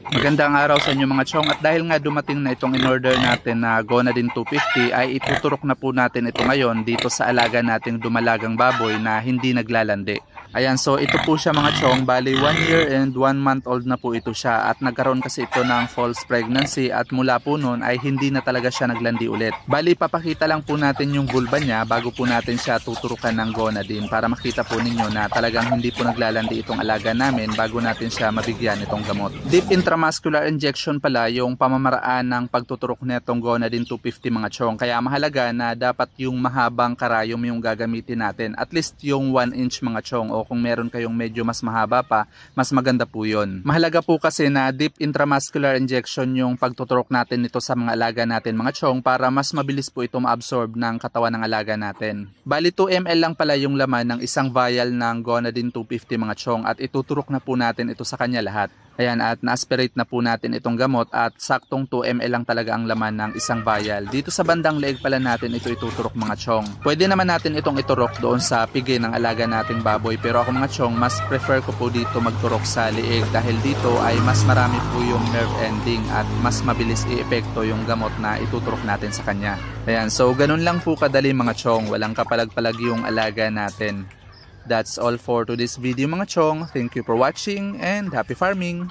Magandang araw sa inyo mga chong, at dahil nga dumating na itong in-order natin na Gonadin 250 ay ituturok na po natin ito ngayon dito sa alaga nating dumalagang baboy na hindi naglalandi. Ayan, so ito po siya mga chong, bali 1 year and 1 month old na po ito siya, at nagkaroon kasi ito ng false pregnancy at mula po noon ay hindi na talaga siya naglandi ulit. Bali papakita lang po natin yung vulva niya bago po natin siya tuturukan ng Gonadin para makita po ninyo na talagang hindi po naglalandi itong alaga namin bago natin siya mabigyan itong gamot. Deep intramuscular injection pala yung pamamaraan ng pagtuturok nitong Gonadin 250 mga chong, kaya mahalaga na dapat yung mahabang karayom yung gagamitin natin, at least yung 1 inch mga chong, o kung meron kayong medyo mas mahaba pa, mas maganda po yun. Mahalaga po kasi na deep intramuscular injection yung pagtuturok natin nito sa mga alaga natin mga chong, para mas mabilis po ito ma-absorb ng katawan ng alaga natin. Bali 2 ml lang pala yung laman ng isang vial ng Gonadin 250 mga chong, at ituturok na po natin ito sa kanya lahat. Ayan, at na-aspirate na po natin itong gamot, at saktong 2 ml lang talaga ang laman ng isang vial. Dito sa bandang leeg pala natin ito ituturok mga chong. Pwede naman natin itong iturok doon sa pigi ng alaga nating baboy, pero ako mga chong, mas prefer ko po dito magturok sa leeg dahil dito ay mas marami po yung nerve ending at mas mabilis i-epekto yung gamot na ituturok natin sa kanya. Ayan, so ganun lang po kadali mga chong, walang kapalag-palag yung alaga natin. That's all for today's video mga chong. Thank you for watching and happy farming!